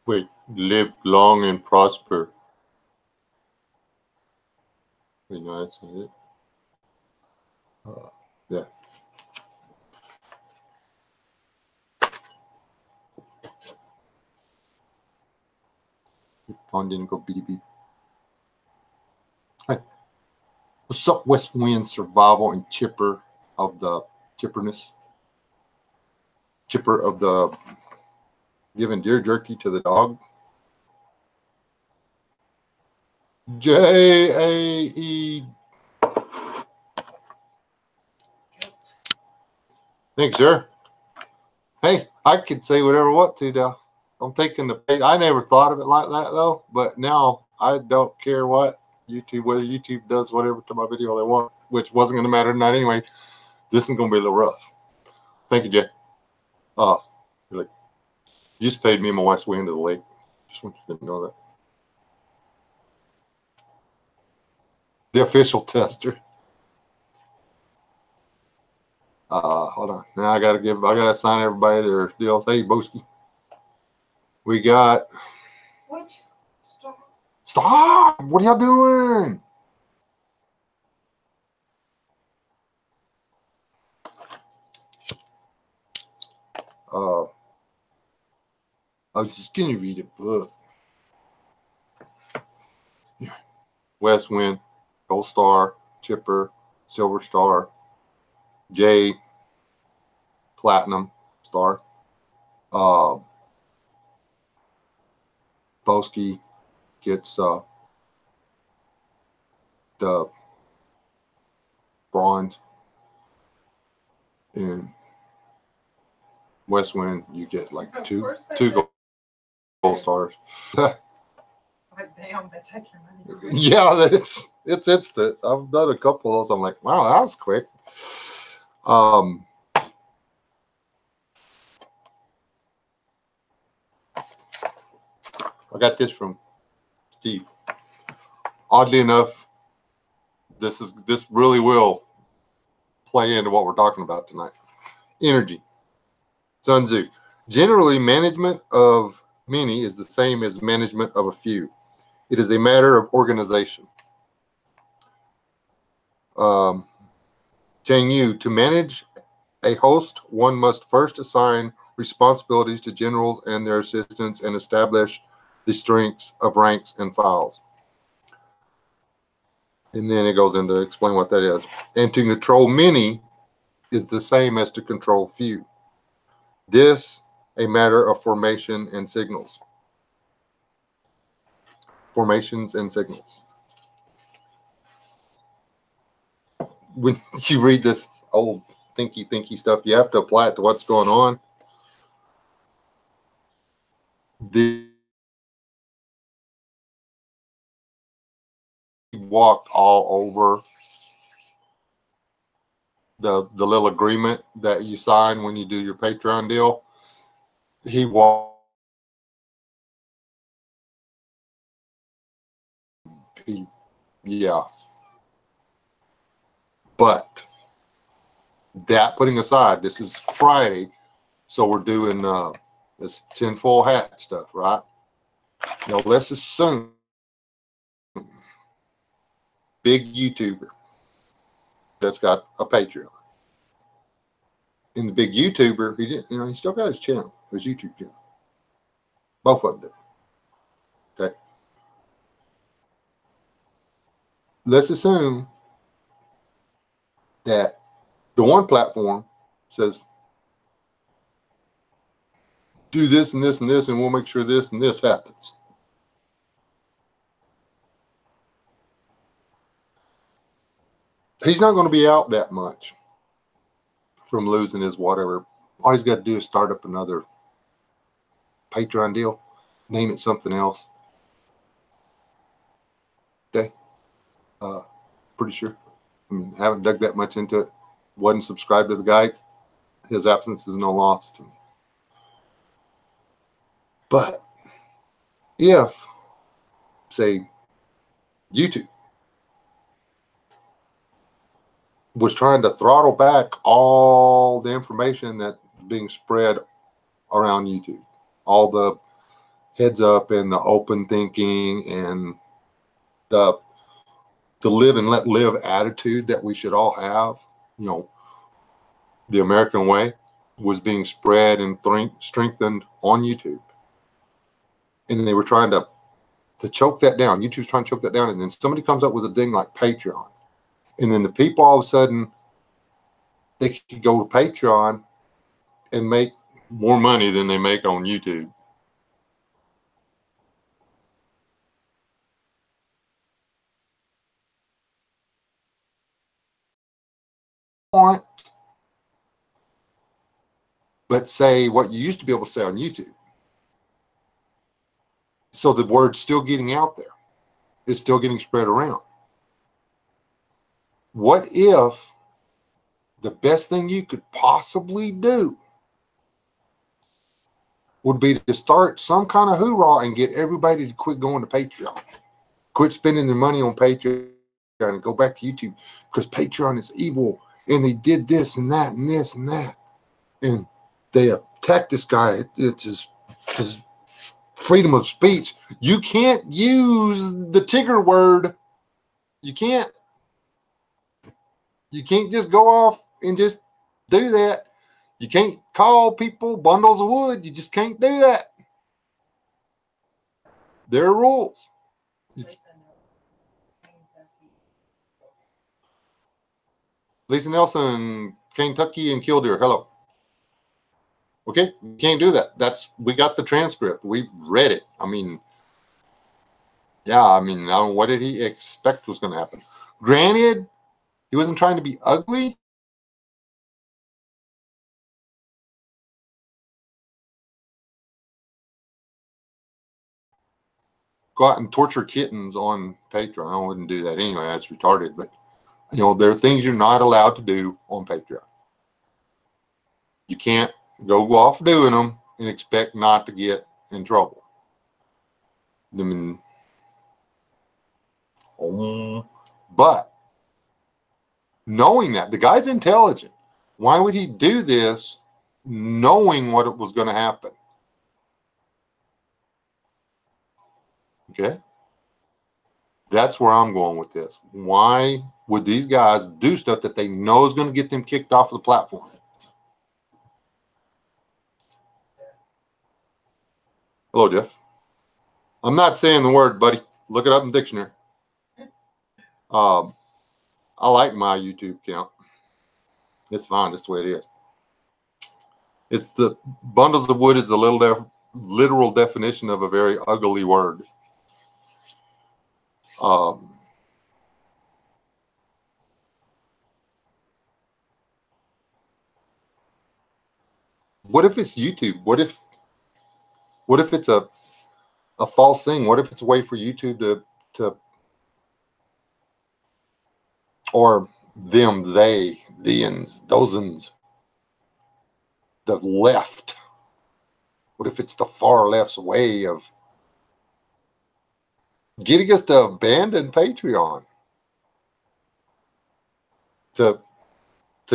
Wait, live long and prosper. Wait, no, that's not it. Yeah. Your phone didn't go beep beep. Hey, what's up, West Wind Survival and Chipper of the Chipperness? Chipper of the giving deer jerky to the dog. J-A-E. Thanks, sir. Hey, I could say whatever I want to now. I'm taking the page. I never thought of it like that, though. But now I don't care what YouTube, whether YouTube does whatever to my video they want, which wasn't going to matter tonight anyway. This is going to be a little rough. Thank you, Jay. You just paid me and my wife's way into the lake. Just want you to know that. The official tester. Hold on. Now I gotta assign everybody their deals. Hey, Boski. We got. What? Stop. Stop! What are y'all doing? I was just gonna read a book. Yeah. West Wind, Gold Star, Chipper, Silver Star, J, Platinum Star, Boski gets the bronze, and West Wind you get like two gold stars. Damn, they take your money. Yeah, it's instant. I've done a couple of those. I'm like, wow, that was quick. I got this from Steve. Oddly enough, this really will play into what we're talking about tonight. Energy. Sun Tzu. Generally, management of many is the same as management of a few. It is a matter of organization. Chang Yu, to manage a host, one must first assign responsibilities to generals and their assistants and establish the strengths of ranks and files. And then it goes into explain what that is. And to control many is the same as to control few. This a matter of formation and signals. Formations and signals. When you read this old thinky stuff, you have to apply it to what's going on. The walked all over the little agreement that you sign when you do your Patreon deal. He walked. Yeah. But that putting aside, this is Friday, so we're doing this tinfoil hat stuff, right? Now let's assume big YouTuber that's got a Patreon. And the big YouTuber, he didn't, he still got his channel, his YouTube channel. Both of them do. Okay. Let's assume that the one platform says, do this and this and this, and we'll make sure this and this happens. He's not going to be out that much from losing his whatever. All he's got to do is start up another Patreon deal, name it something else. Okay. Pretty sure. I mean, haven't dug that much into it. Wasn't subscribed to the guy. His absence is no loss to me. But if, say, YouTube was trying to throttle back all the information that's being spread around YouTube, all the heads up and the open thinking and the live and let live attitude that we should all have, the American way, was being spread and strengthened on YouTube. And they were trying to choke that down. YouTube's trying to choke that down. And then somebody comes up with a thing like Patreon. And then the people all of a sudden, they could go to Patreon and make more money than they make on YouTube. But say what you used to be able to say on YouTube. So the word's still getting out there. It's still getting spread around. What if the best thing you could possibly do would be to start some kind of hoorah and get everybody to quit going to Patreon, quit spending their money on Patreon and go back to YouTube, because Patreon is evil and they did this and that and this and that. And they attacked this guy. It's his freedom of speech. You can't use the Tigger word. You can't just go off and just do that. You can't call people bundles of wood. You just can't do that. There are rules. Lisa Nelson, Kentucky and Killdeer. Hello. Okay, we can't do that. We got the transcript. We read it. I mean, what did he expect was going to happen? Granted, he wasn't trying to be ugly. Go out and torture kittens on Patreon. I wouldn't do that anyway. That's retarded. But, there are things you're not allowed to do on Patreon. You can't go off doing them and expect not to get in trouble. I mean, but knowing that the guy's intelligent, why would he do this knowing what was going to happen? Okay, that's where I'm going with this. Why would these guys do stuff that they know is going to get them kicked off of the platform? Hello, Jeff. I'm not saying the word, buddy. Look it up in the dictionary. I like my YouTube account. It's fine. That's the way it is. It's the bundles of wood is the literal definition of a very ugly word. What if it's YouTube? What if it's a false thing? What if it's a way for YouTube to or them, they, theans, thosens, the left? What if it's the far left's way of getting us to abandon Patreon? To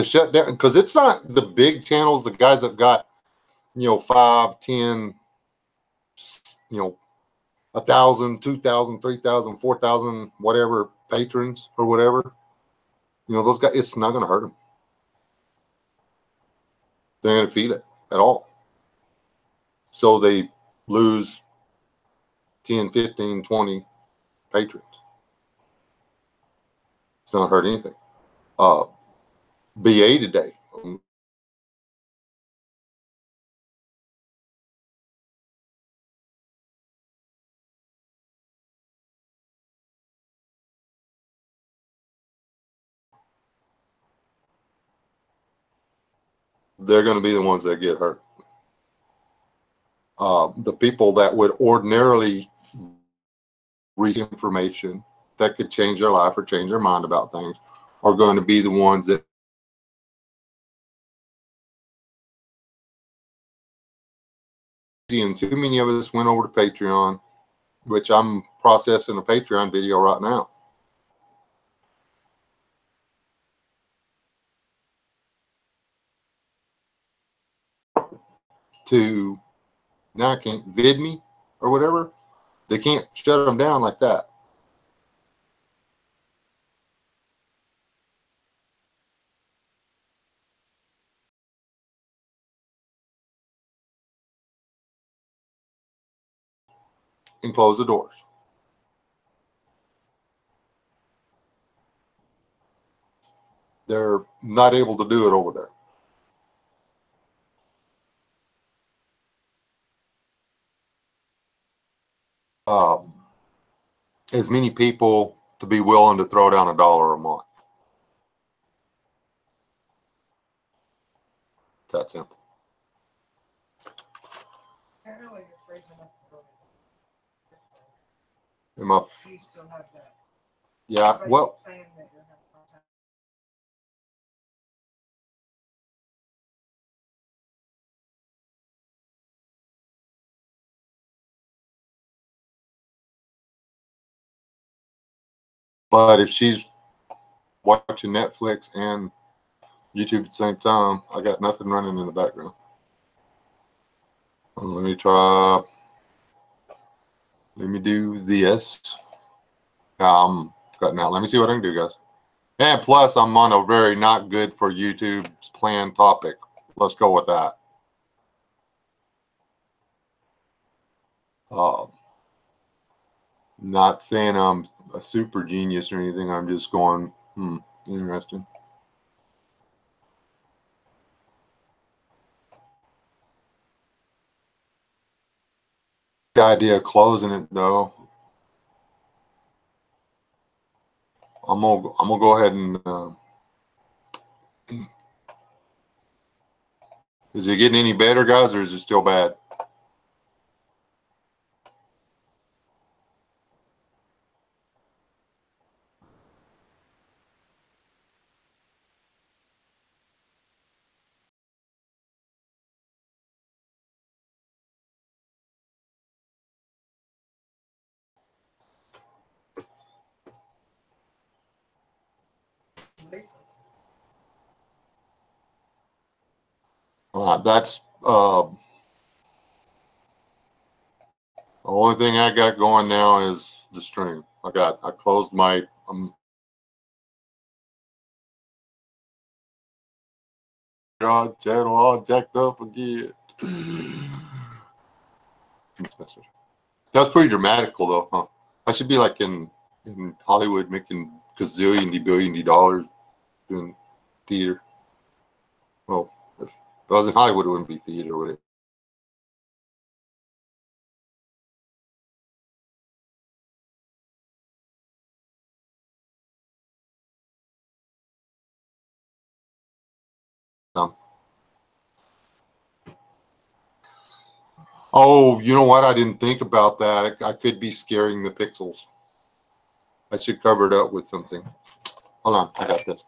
shut down, because it's not the big channels, the guys that got 5, 10, 1,000, 2,000, 3,000, 4,000, whatever patrons or whatever. Those guys, it's not going to hurt them. They're going to feel it at all. So they lose 10, 15, 20 patrons. It's not hurt anything. BA today. They're going to be the ones that get hurt. The people that would ordinarily read information that could change their life or change their mind about things are going to be the ones that. And too many of us went over to Patreon, which I'm processing a Patreon video right now. Now I can't vid me or whatever, they can't shut them down like that. And close the doors. They're not able to do it over there. As many people to be willing to throw down $1 a month. It's that simple. Apparently you're freezing up the building. Am I, You still have that. yeah, Everybody well, keeps saying that you're having a hard time. but if she's watching Netflix and YouTube at the same time, I got nothing running in the background. Let me try. Let me do this. I'm cutting out. Let me see what I can do, guys. And plus, I'm on a very not good for YouTube's planned topic. Let's go with that. Not saying I'm a super genius or anything. I'm just going, interesting. The idea of closing it, though, I'm gonna go ahead and. Is it getting any better, guys, or is it still bad? That's the only thing I got going now is the stream. I closed my God channel all jacked up again. That's pretty dramatical though, huh? I should be like in Hollywood making gazillion dollars doing theater. Well, if I was in Hollywood, it wouldn't be theater, would it? Oh, you know what? I didn't think about that. I could be scaring the pixels. I should cover it up with something. Hold on, I got this.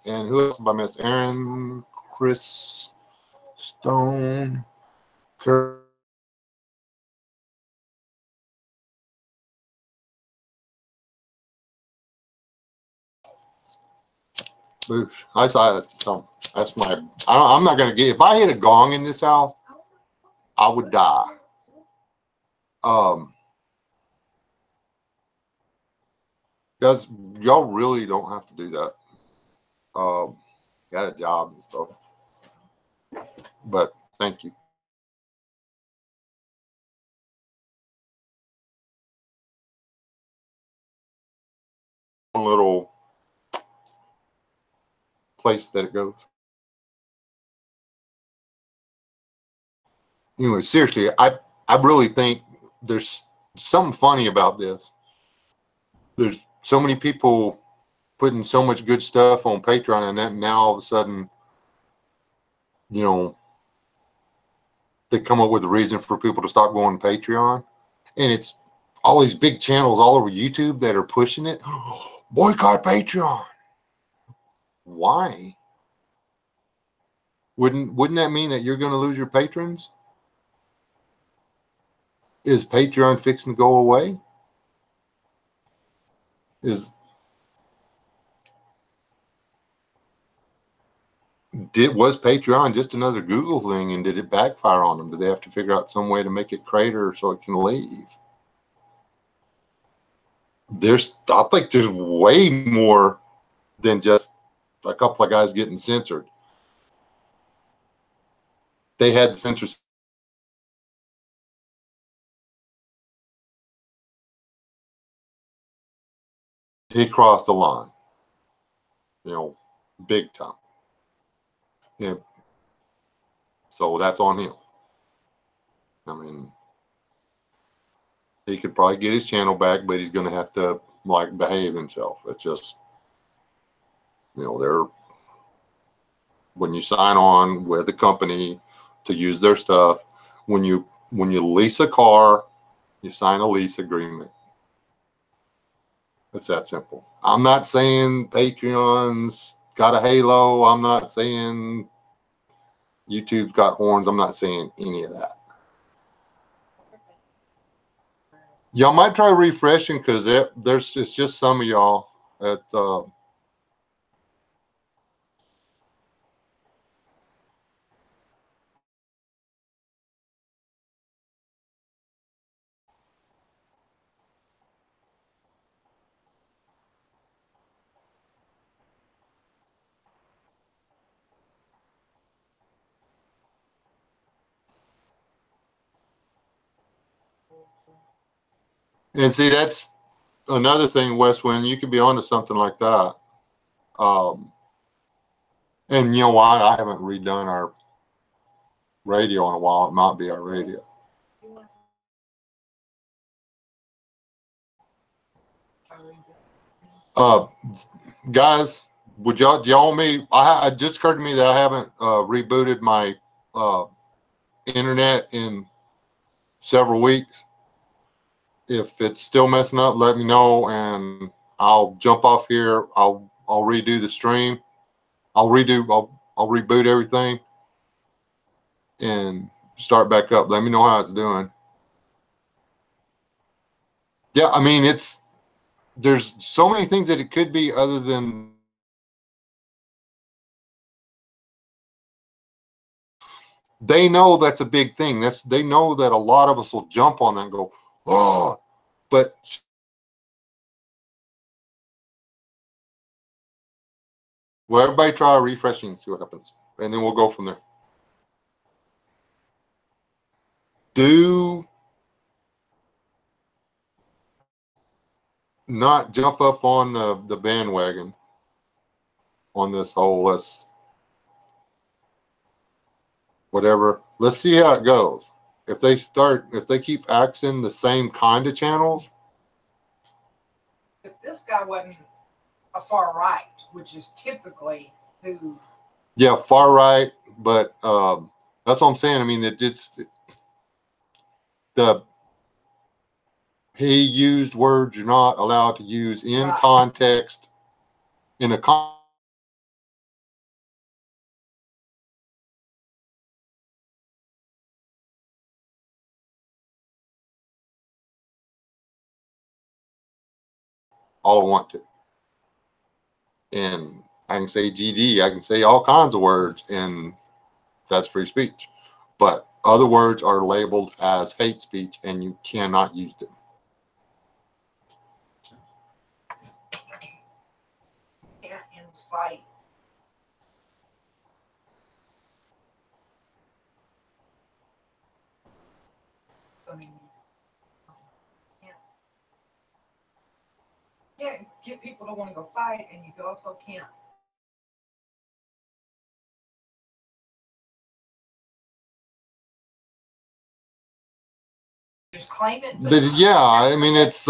And who else have I missed? Aaron, Chris, Stone, Kurt. Boosh. I saw it. So that's my. I'm not gonna get. If I hit a gong in this house, I would die. Guys, y'all really don't have to do that. Got a job and stuff. But thank you. One little place that it goes. Anyway, seriously, I really think there's something funny about this. There's so many people putting so much good stuff on Patreon, and then now all of a sudden, you know, they come up with a reason for people to stop going to Patreon, and it's all these big channels all over YouTube that are pushing it. Boycott Patreon. Why? Wouldn't that mean that you're going to lose your patrons? Is Patreon fixing to go away? is was Patreon just another Google thing, and did it backfire on them? Do they have to figure out some way to make it crater so it can leave? I think there's way more than just a couple of guys getting censored. They had the censors. He crossed the line, big time. Yeah. So that's on him. I mean, he could probably get his channel back, but he's going to have to behave himself. It's just, they're, when you sign on with a company to use their stuff, when you lease a car, you sign a lease agreement. It's that simple. I'm not saying Patreon's got a halo. I'm not saying YouTube's got horns. I'm not saying any of that. Y'all might try refreshing, because it's just some of y'all at and see, that's another thing, Wes, when you could be onto something like that. And you know what? I haven't redone our radio in a while. It might be our radio. Guys, do y'all want me? It just occurred to me that I haven't rebooted my internet in several weeks. If it's still messing up, let me know, and I'll jump off here. I'll redo the stream. I'll reboot everything and start back up. Let me know how it's doing. Yeah, I mean, there's so many things that it could be other than they know that's a big thing. They know that a lot of us will jump on that and go, oh, but well, everybody try refreshing, see what happens, and then we'll go from there. Do not jump up on the bandwagon on this whole whatever. Let's see how it goes. If they keep axing the same kind of channels. If this guy wasn't a far right, which is typically who. Yeah, far right, but that's what I'm saying. I mean, he used words you're not allowed to use in context, in a all I want to. And I can say GD, I can say all kinds of words, and that's free speech. But other words are labeled as hate speech, and you cannot use them. Can't incite. I mean, can't get people to want to go fight, and you also can't. Just claim it. Yeah, I mean, it's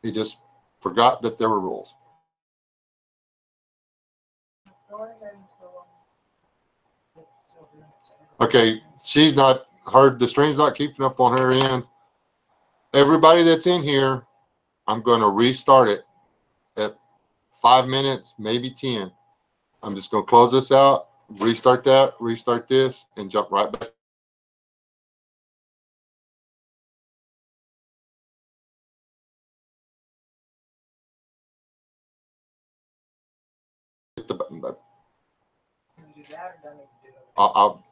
he just forgot that there were rules. Okay, she's not heard, the stream's not keeping up on her end. Everybody that's in here, I'm going to restart it at 5 minutes, maybe 10. I'm just going to close this out, restart that, restart this, and jump right back. Hit the button, bud. Can you do that or do I need to do it? I'll